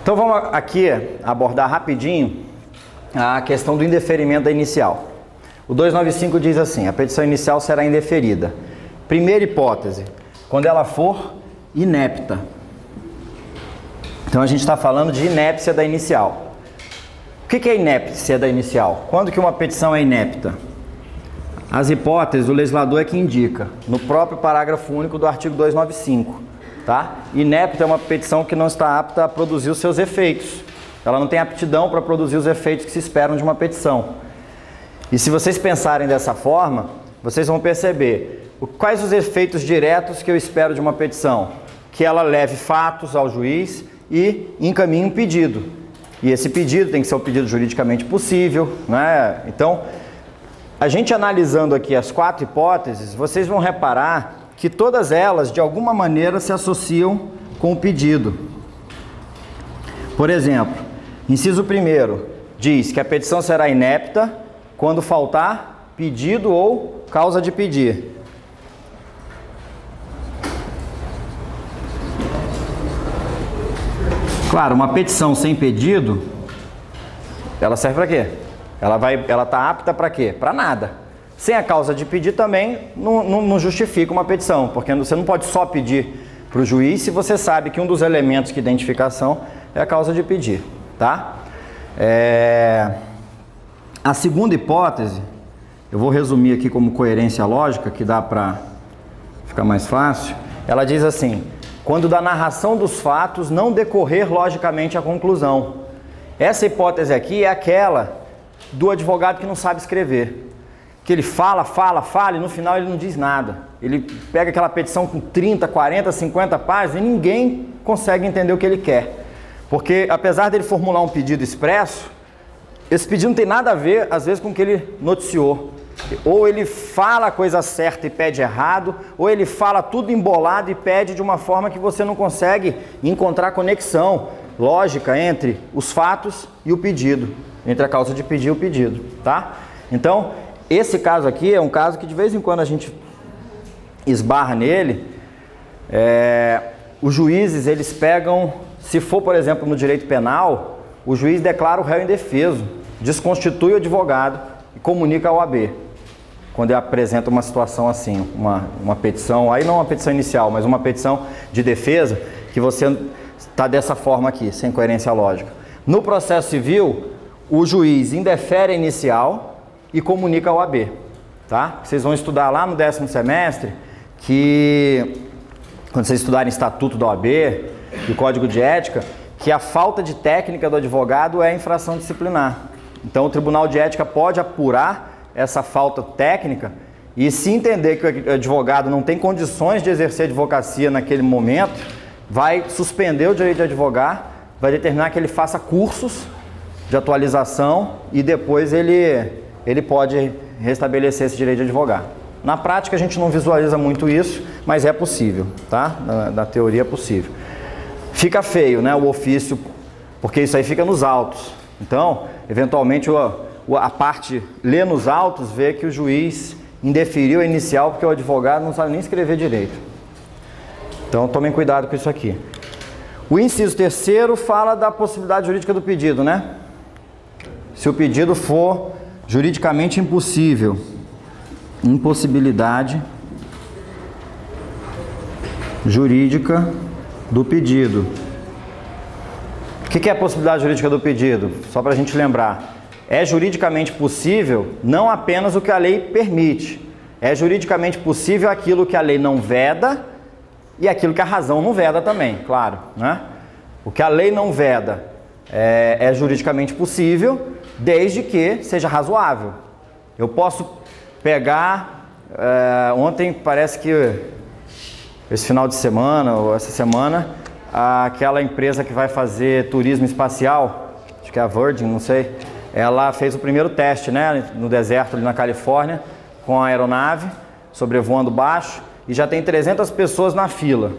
Então vamos aqui abordar rapidinho a questão do indeferimento da inicial. O 295 diz assim: a petição inicial será indeferida. Primeira hipótese, quando ela for inepta. Então a gente está falando de inépcia da inicial. O que é inépcia da inicial? Quando que uma petição é inepta? As hipóteses, o legislador é que indica, no próprio parágrafo único do artigo 295. Tá? Inepta é uma petição que não está apta a produzir os seus efeitos. Ela não tem aptidão para produzir os efeitos que se esperam de uma petição. E se vocês pensarem dessa forma, vocês vão perceber quais os efeitos diretos que eu espero de uma petição. Que ela leve fatos ao juiz e encaminhe um pedido. E esse pedido tem que ser um pedido juridicamente possível, né? Então, a gente analisando aqui as 4 hipóteses, vocês vão reparar que todas elas, de alguma maneira, se associam com o pedido. Por exemplo, inciso 1º diz que a petição será inepta quando faltar pedido ou causa de pedir. Claro, uma petição sem pedido, ela serve para quê? Ela está apta para quê? Para nada. Sem a causa de pedir também não justifica uma petição, porque você não pode só pedir para o juiz se você sabe que um dos elementos de identificação é a causa de pedir, tá? A segunda hipótese, eu vou resumir aqui como coerência lógica, que dá para ficar mais fácil. Ela diz assim: quando da narração dos fatos não decorrer logicamente a conclusão. Essa hipótese aqui é aquela do advogado que não sabe escrever. Que ele fala e no final ele não diz nada. Ele pega aquela petição com 30, 40, 50 páginas e ninguém consegue entender o que ele quer. Porque apesar dele formular um pedido expresso, esse pedido não tem nada a ver, às vezes, com o que ele noticiou. Ou ele fala a coisa certa e pede errado, ou ele fala tudo embolado e pede de uma forma que você não consegue encontrar conexão lógica entre os fatos e o pedido, entre a causa de pedir e o pedido, tá? Então, esse caso aqui é um caso que de vez em quando a gente esbarra nele. Os juízes, eles pegam, se for, por exemplo, no direito penal, o juiz declara o réu indefeso, desconstitui o advogado e comunica ao OAB. Quando ele apresenta uma situação assim, uma petição, aí não uma petição inicial, mas uma petição de defesa, que você está dessa forma aqui, sem coerência lógica. No processo civil, o juiz indefere a inicial e comunica ao OAB, tá? Vocês vão estudar lá no 10º semestre, que quando vocês estudarem Estatuto da OAB e Código de Ética, que a falta de técnica do advogado é infração disciplinar. Então o Tribunal de Ética pode apurar essa falta técnica e, se entender que o advogado não tem condições de exercer advocacia naquele momento, vai suspender o direito de advogar, vai determinar que ele faça cursos de atualização e depois ele pode restabelecer esse direito de advogar. Na prática a gente não visualiza muito isso, mas é possível, tá? Na teoria é possível. Fica feio, né, o ofício, porque isso aí fica nos autos. Então, eventualmente a parte lê nos autos, vê que o juiz indeferiu a inicial porque o advogado não sabe nem escrever direito. Então tomem cuidado com isso aqui. O inciso 3º fala da possibilidade jurídica do pedido, né? Se o pedido for juridicamente impossível, impossibilidade jurídica do pedido. O que é a possibilidade jurídica do pedido? Só para a gente lembrar. É juridicamente possível não apenas o que a lei permite. É juridicamente possível aquilo que a lei não veda e aquilo que a razão não veda também, claro, né? O que a lei não veda é juridicamente possível, desde que seja razoável. Eu posso pegar, ontem parece que esse final de semana ou essa semana, aquela empresa que vai fazer turismo espacial, acho que é a Virgin, não sei, ela fez o primeiro teste, né, no deserto ali na Califórnia, com a aeronave, sobrevoando baixo, e já tem 300 pessoas na fila,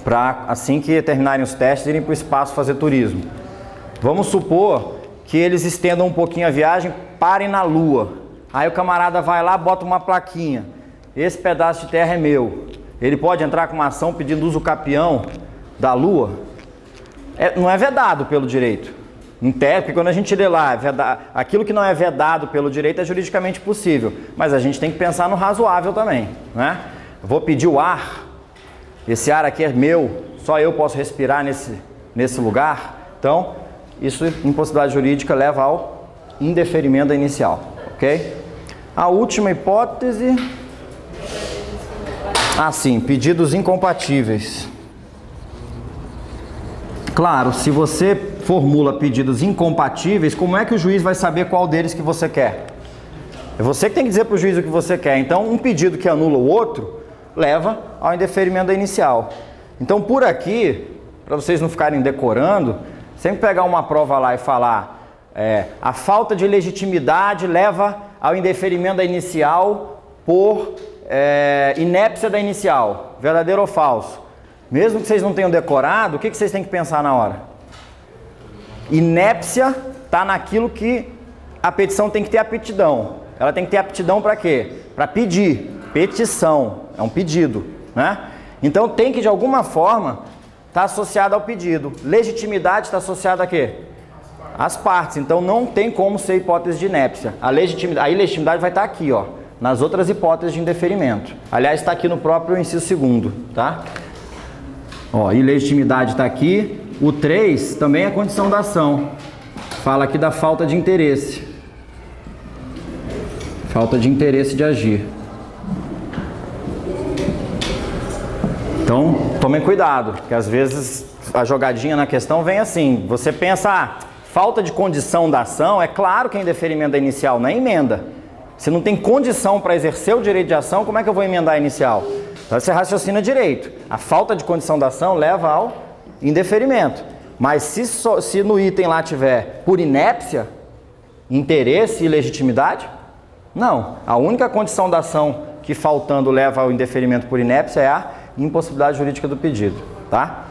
para assim que terminarem os testes, irem para o espaço fazer turismo. Vamos supor que eles estendam um pouquinho a viagem, parem na Lua. Aí o camarada vai lá, bota uma plaquinha: esse pedaço de terra é meu. Ele pode entrar com uma ação pedindo usucapião da Lua? não é vedado pelo direito. Em tese, porque quando a gente lê lá, aquilo que não é vedado pelo direito é juridicamente possível. Mas a gente tem que pensar no razoável também, né? Eu vou pedir o ar, esse ar aqui é meu, só eu posso respirar nesse lugar. Então, isso, impossibilidade jurídica, leva ao indeferimento da inicial, ok? A última hipótese... sim, pedidos incompatíveis. Claro, se você formula pedidos incompatíveis, como é que o juiz vai saber qual deles que você quer? É você que tem que dizer para o juiz o que você quer. Então, um pedido que anula o outro leva ao indeferimento da inicial. Então, por aqui, para vocês não ficarem decorando, sempre pegar uma prova lá e falar a falta de legitimidade leva ao indeferimento da inicial por inépcia da inicial, verdadeiro ou falso. Mesmo que vocês não tenham decorado, o que vocês têm que pensar na hora? Inépcia está naquilo que a petição tem que ter aptidão. Ela tem que ter aptidão para quê? Para pedir. Petição é um pedido, né? Então tem que de alguma forma estar associada ao pedido. Legitimidade está associada a quê? Às partes. Então não tem como ser hipótese de inépcia. A ilegitimidade vai estar aqui, ó, nas outras hipóteses de indeferimento. Aliás, está aqui no próprio inciso 2º, tá? Ó, ilegitimidade está aqui. O 3 também é condição da ação. Fala aqui da falta de interesse. Falta de interesse de agir. Então, tomem cuidado, porque às vezes a jogadinha na questão vem assim. Você pensa, falta de condição da ação, é claro que é indeferimento da inicial, não é emenda. Se não tem condição para exercer o direito de ação, como é que eu vou emendar a inicial? Então você raciocina direito. A falta de condição da ação leva ao indeferimento. Mas se no item lá tiver por inépcia, interesse e legitimidade, não. A única condição da ação que faltando leva ao indeferimento por inépcia é a impossibilidade jurídica do pedido, tá?